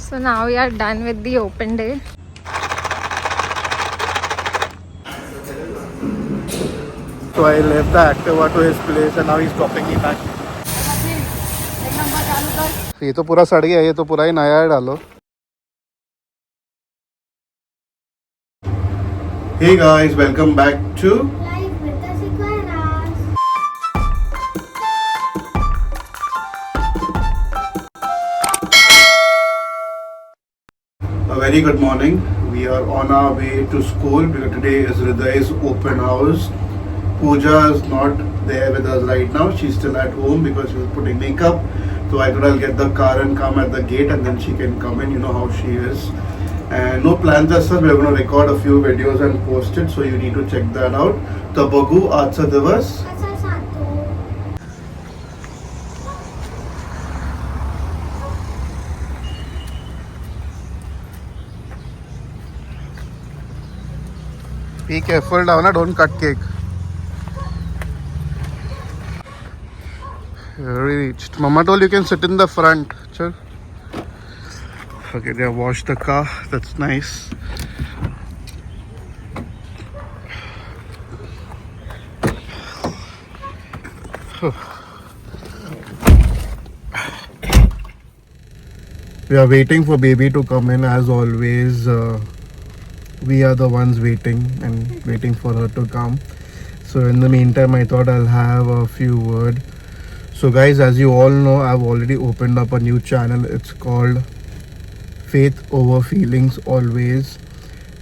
So now we are done with the open day. So I left the Activa to his place and now he's dropping me back. ये तो पूरा सड़ गया, ये तो पूरा ही नया है डालो. Hey guys, welcome back to Life with the Sequoias. a very good morning. We are on our way to school because today is Hriday's open house. Pooja is not there with us right now. She's still at home because she was putting makeup. So I thought I'll get the car and come at the gate and then she can come in. You know how she is. And no plans as such. We're going to record a few videos and post it. So you need to check that out. तो बघू आजचा दिवस. Asa sato. Be careful down, don't cut cake. Reached. Mama told you can sit in the front. Chal. Okay, they have washed the car. That's nice. We are waiting for baby to come in as always. We are the ones waiting and waiting for her to come. So in the meantime, I thought I'll have a few words. So guys, as you all know, I've already opened up a new channel. It's called Faith Over Feelings Always,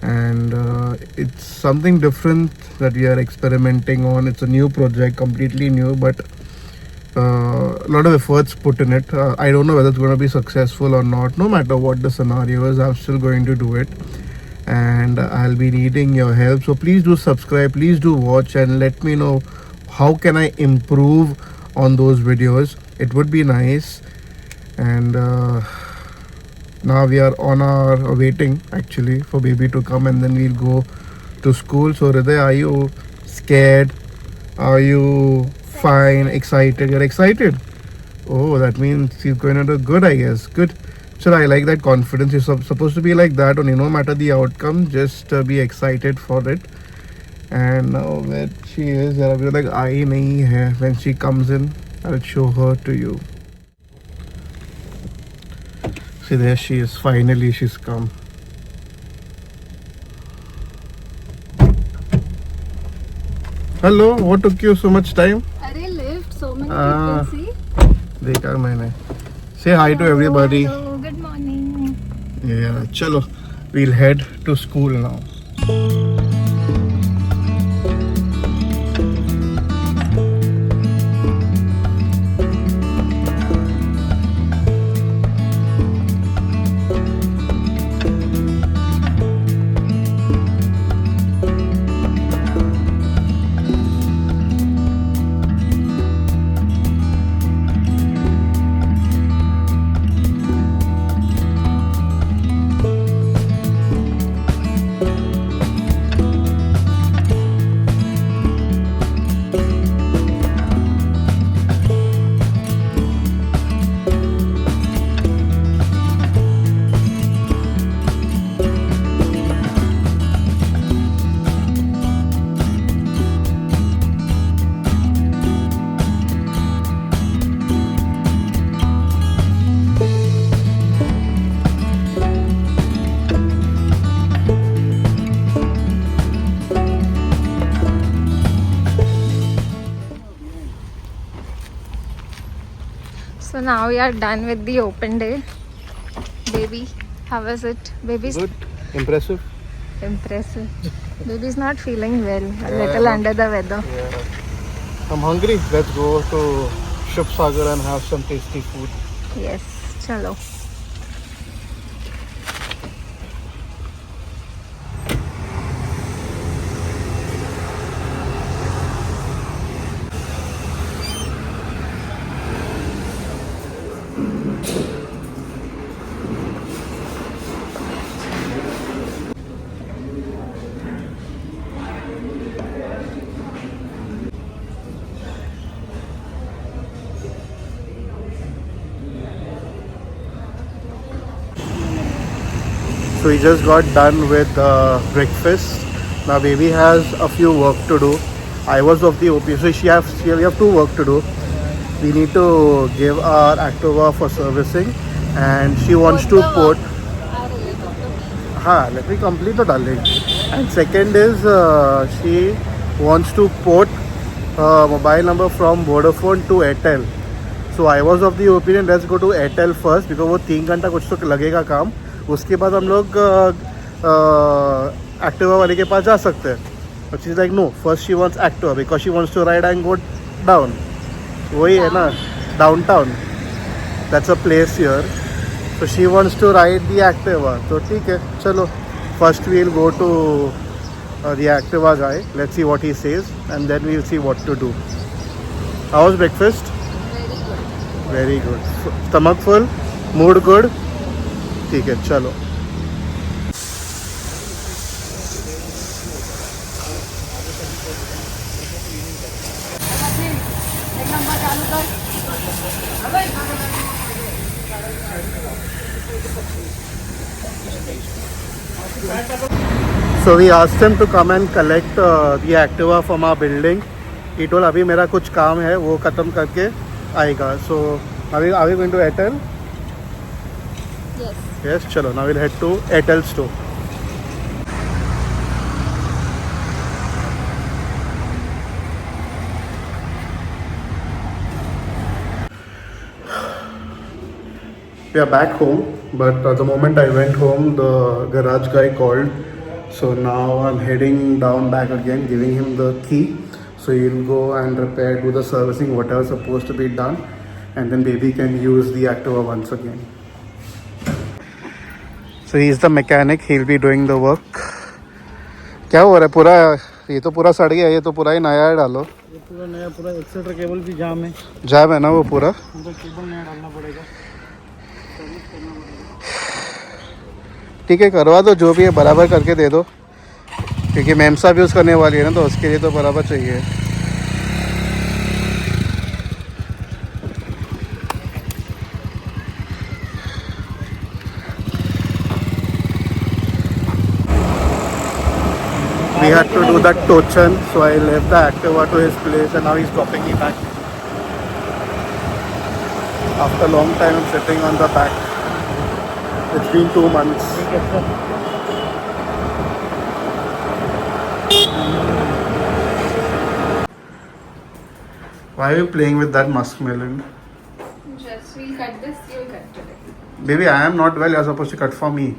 and it's something different that we are experimenting on. It's a new project, completely new, but a lot of efforts put in it. I don't know whether it's going to be successful or not. No matter what the scenario is, I'm still going to do it, and I'll be needing your help. So please do subscribe, please do watch, and let me know how can I improve on those videos. It would be nice. And now we are on our waiting actually for baby to come and then we'll go to school. So Hriday, are you scared? Are you fine? Excited? You're excited? Oh, that means he's going to do good, I guess. Good. So I like that confidence. You're supposed to be like that only, no matter the outcome, just be excited for it. And now where she is, like I nahi hai. When she comes in, I'll show her to you. See, there she is. Finally, she's come. Hello, what took you so much time? Arey lift, so many people see. देखा मैंने. Say hi to everybody. Hello, good morning. Yeah, chalo. We'll head to school now. So now we are done with the open day. Baby, how was it? Baby's Good, impressive. impressive. Baby's not feeling well, a little under the weather. Yeah. I'm hungry. Let's go to Shubh Sagar and have some tasty food. Yes, chalo. So we just got done with breakfast. Now baby has a few work to do. I was of the OP, so we have two work to do. We need to give our Activa for servicing, and she wants to port. हाँ, let me complete the darling. And second is she wants to port mobile number from Vodafone to Airtel. So I was of the opinion let's go to Airtel first because वो 3 घंटा कुछ तो लगेगा काम. उसके बाद हम लोग एक्टिवा वाले के पास जा सकते हैं. But she's like no, first she wants Activa because she wants to ride and go down. वही है ना, downtown. That's a place here. So she wants to ride the Activa. So ठीक है, चलो. First we'll go to the Activa guy. Let's see what he says, and then we'll see what to do. How was breakfast? Very good. Stomach full, mood good. ठीक है, चलो. So we asked him to come and collect the Activa from our building. He told अभी मेरा कुछ काम है वो ख़त्म करके आएगा. So are we going to Airtel? Yes. Yes, चलो. Now we'll head to Airtel store. We are back home, but the moment I went home, the garage guy called. So now I'm heading down back again, giving him the key. So he'll go and repair, do the servicing, whatever's supposed to be done, and then baby can use the Activa once again. So he's the mechanic, he'll be doing the work. क्या हो रहा है पूरा? ये तो पूरा सड़ गया, ये तो पूरा ही नया है डालो. ये पूरा नया, पूरा एक्सेलेटर केबल भी जाम है. जाम है ना वो पूरा? तो केबल नया डालना पड़ेगा. ठीक है, करवा दो जो भी है बराबर करके दे दो, क्योंकि मैम साहब यूज़ करने वाली है ना, तो उसके लिए तो बराबर चाहिए. We had to do that tochan, so I left the Activa to his place and now he's dropping me back. After a long time I'm sitting on the back. It's been 2 months. Why are you playing with that muskmelon? Just we'll cut this, you'll cut today. Baby, I am not well. You're supposed to cut for me.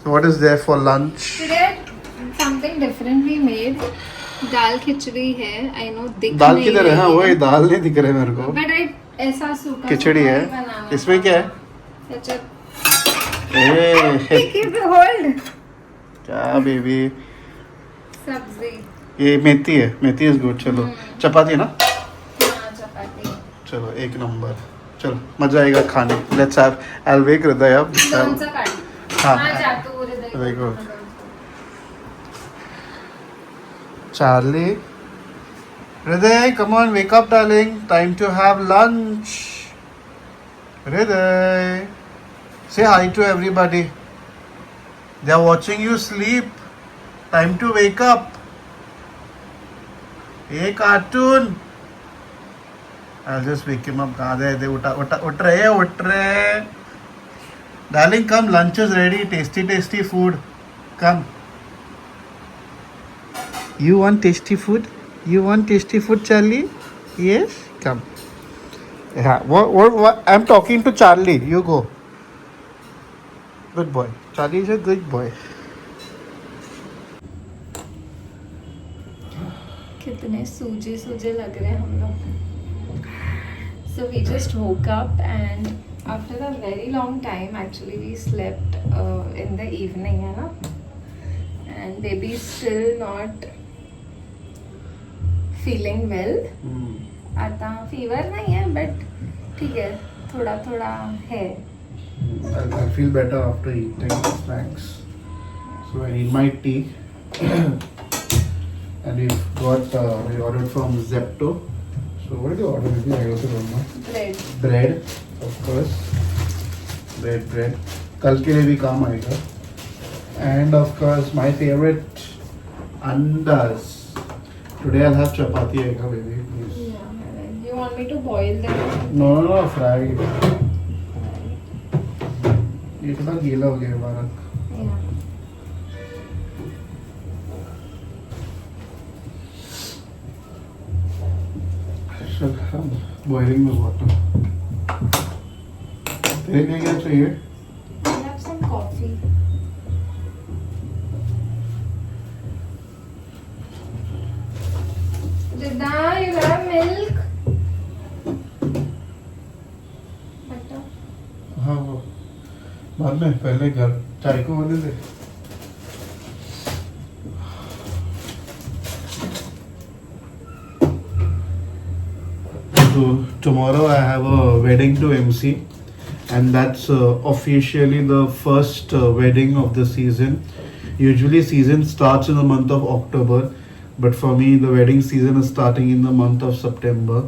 So what is there for lunch? Today something different we made. दाल खिचड़ी है. I know दिख दाल नहीं किधर है? हाँ रही वही दाल नहीं दिख रहे मेरे को. But I ऐसा सूखा खिचड़ी है. बनाना इसमें था. क्या है? अच्छा, ए, keep it hold. क्या बेबी? सब्जी. ये मेथी है. मेथी इज गुड. चलो चपाती है ना? हाँ, चपाती. चलो एक नंबर. चलो मजा आएगा खाने. Let's have. I will wake हृदय अप. कौन सा काट? हाँ. हाँ, जातू हृदय. Very good. Charlie. Hriday, come on, wake up, darling. Time to have lunch. Hriday. Say hi to everybody. They are watching you sleep. Time to wake up. Hey, cartoon. I'll just wake him up. उठ रहे. Darling, come. Lunch is ready. Tasty, tasty food. Come. You want tasty food? You want tasty food, Charlie? Yes? Come. Yeah. What? I'm talking to Charlie. You go. Good boy. Charlie is a good boy. कितने सूजे सूजे लग रहे हैं हम लोग. So we just woke up and after a very long time actually we slept in the evening, है ना? And baby is still not feeling well. आता fever नहीं है but ठीक है, थोड़ा थोड़ा है. I feel better after eating snacks. So I need my tea. And we ordered from Zepto. So what did you order? Maybe I also don't know. Bread. Bread, of course. Bread. कल के लिए भी काम आएगा. And of course, my favorite andas. Today I'll have chapati, baby. Please. Yeah. You want me to boil them? No, fried. ये थोड़ा गीला हो गया हमारा. Yeah. चल हम बॉइलिंग में वाटर. तेरे लिए क्या चाहिए? I'll have some coffee. Dida, you have milk? Butter. हाँ वो बाद में पहले घर चाय को होने दे. So tomorrow I have a wedding to MC, and that's officially the first wedding of the season. Usually season starts in the month of October, but for me the wedding season is starting in the month of September.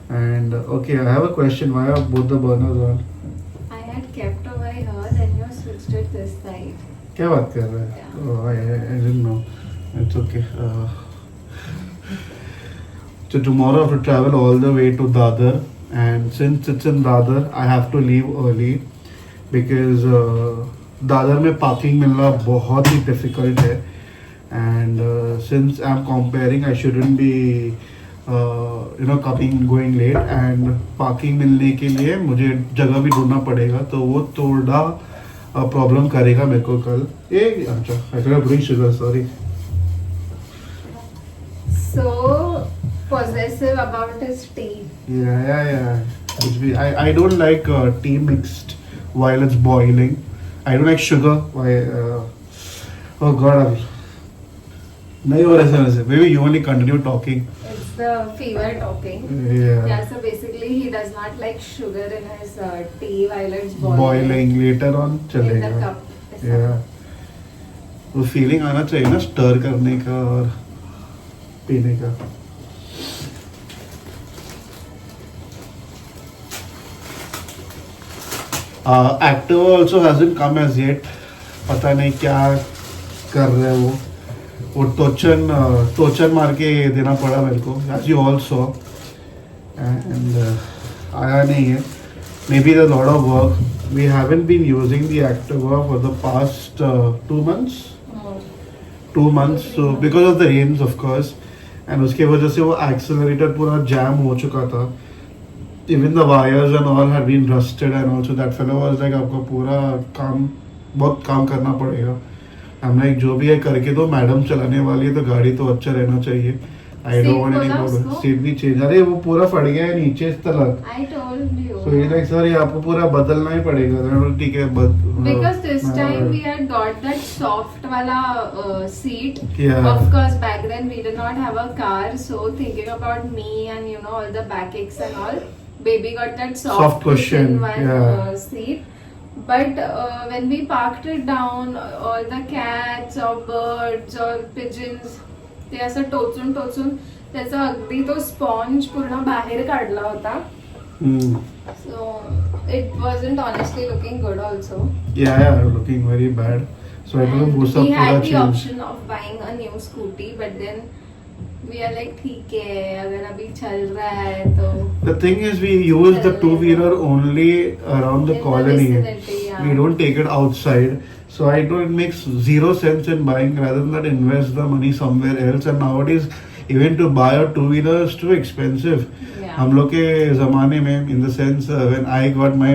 And okay, I have a question. Why are both the burners on? I had kept over here, then you switched it this side. क्या बात कर रहे हैं? Yeah. Oh, I didn't know. It's okay. So tomorrow I have to travel all the way to Dadar, and since it's in Dadar, I have to leave early because Dadar में parking मिलना बहुत ही difficult है. And since I'm comparing, I shouldn't be going late, and parking मिलने के लिए मुझे जगह भी ढूंढना पड़ेगा, तो वो थोड़ा प्रॉब्लम करेगा मेरे को कल. ये अच्छा, I could have bring sugar, sorry. So possessive about his tea. Yeah. I don't like tea mixed while it's boiling. I don't like sugar. Oh God, नहीं हो रहा है. Maybe you only continue talking. It's the fever talking. Yeah. Yeah, so basically he does not like sugar in his tea while it's boiling. Boiling later on In the चलेगा. cup. Yeah. वो feeling आना चाहिए ना stir करने का और पीने का. Activa also hasn't come as yet. पता नहीं क्या कर रहे हैं वो टोचन मार के देना पड़ा मेरे को, as you all saw, and आया नहीं है. Maybe there's a lot of work. We haven't been using the Activa for the past 2 months. 2 months, so because of the rains of course, and उसके वजह से वो accelerator पूरा jam हो चुका था. Even the wires and all had been rusted, and also that fellow was like आपको पूरा बहुत काम करना पड़ेगा. I'm like जो भी है करके दो, मैडम चलाने वाली है तो गाड़ी तो अच्छा रहना चाहिए. I don't want any problem. Seat भी चेंज, अरे वो पूरा फट गया है नीचे इस तक. I told you. So he's like sorry आपको पूरा बदलना ही पड़ेगा. ठीक है Because this time we had got that soft wala seat. Yeah. Of course, back then we did not have a car, so thinking about me and all the backaches and all, baby got that soft cushion, one yeah. seat. But when we parked it down, all the cats or birds or pigeons, ते असं टोचून त्याचा अगदी तो sponge पूर्ण बाहेर काढला होता. So it wasn't honestly looking good also. Yeah, looking very bad. So I told him And Busa we had पूरा the change. option of buying a new scooty, but then we are like ठीक है, अगर अभी चल रहा है तो. The thing is, we use the two-wheeler only around the In the colony. vicinity, yeah. We don't take it outside. So I know it makes zero sense in buying, rather than that invest the money somewhere else. And nowadays, even to buy a two-wheeler is too expensive. Yeah. हम लोग के ज़माने में, in the sense, when I got my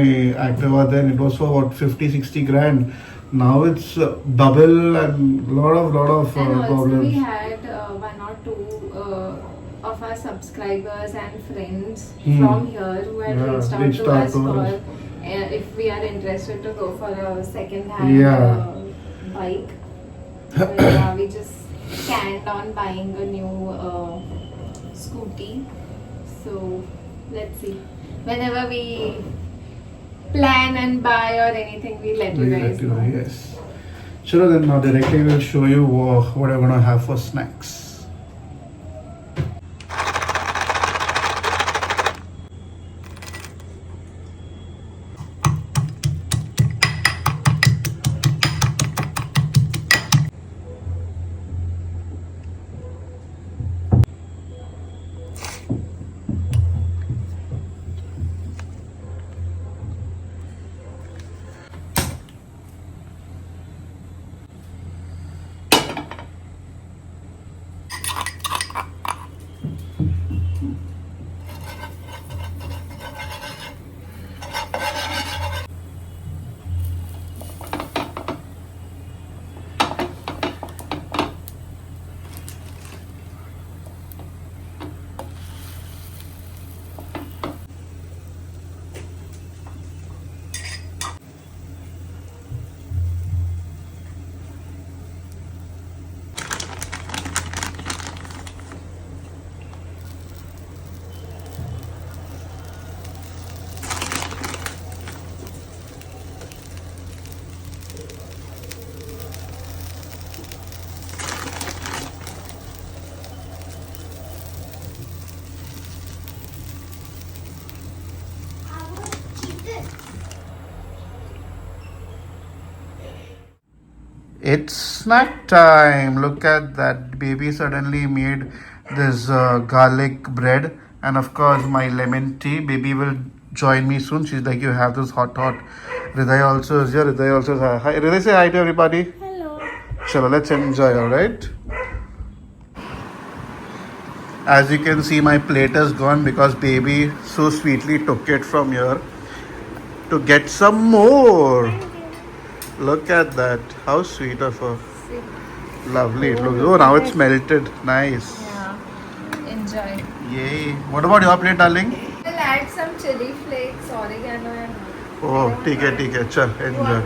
Activa, then it was for what 50-60 grand. Now it's double and lot of And also problems. we had 1 or 2 of our subscribers and friends from here who had Yeah, reached out reached to out us to for us. if we are interested to go for a second-hand Yeah. bike. But yeah, we just canned on buying a new scooty. So let's see. Whenever we plan and buy or anything, we let you guys know. Yes. Sure, then now directly we'll show you what we're gonna have for snacks. It's snack time. Look at that. Baby suddenly made this garlic bread and of course my lemon tea. Baby will join me soon. She's like, you have this hot. Hriday also is here. Hriday also is here. Hi. Hriday, say hi to everybody. Hello. Chalo, let's enjoy, alright? As you can see, my plate is gone because baby so sweetly took it from here to get some more. Look at that. How sweet of her. Lovely. It looks. Oh, now it's melted. Nice. Yeah. Enjoy. Yay. What about your plate, darling? We'll add some chili flakes, oregano and Oh, ठीक है. Chal, enjoy.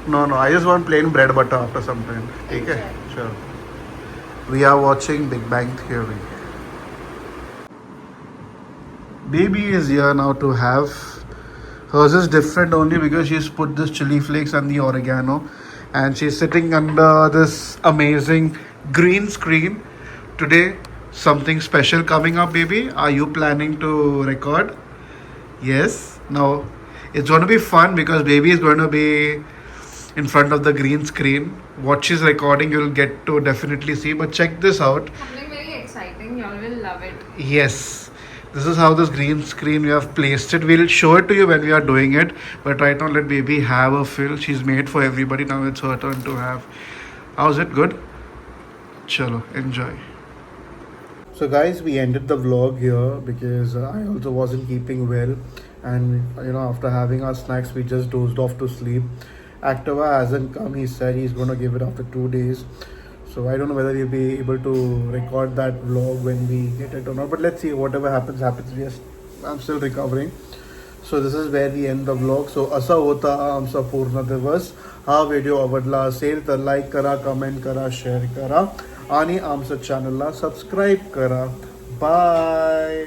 No. I just want plain bread butter after some time. ठीक है? Sure. We are watching Big Bang Theory. Baby is here now to have. Hers is different only because she's put this chili flakes and the oregano, and she's sitting under this amazing green screen. Today, something special coming up, baby. Are you planning to record? Yes. Now, it's going to be fun because baby is going to be in front of the green screen. What she's recording, you'll get to definitely see. But check this out. something very exciting. You all will love it. Yes. This is how this green screen we have placed it. We'll show it to you when we are doing it. But right now, let baby have a fill. She's made for everybody. Now it's her turn to have. How's it? Good? Chalo, enjoy. So guys, we ended the vlog here because I also wasn't keeping well. And after having our snacks, we just dozed off to sleep. Activa hasn't come. He said he's going to give it after 2 days. So I don't know whether we'll be able to record that vlog when we get it or not. But let's see. Whatever happens. I'm still recovering. So this is where we end the vlog. So असा होता आमचा पूर्ण दिवस. हा video आवडला असेल तर like करा, कमेंट करा, शेअर करा आणि आमच्या चॅनलला सबस्क्राईब करा. बाय.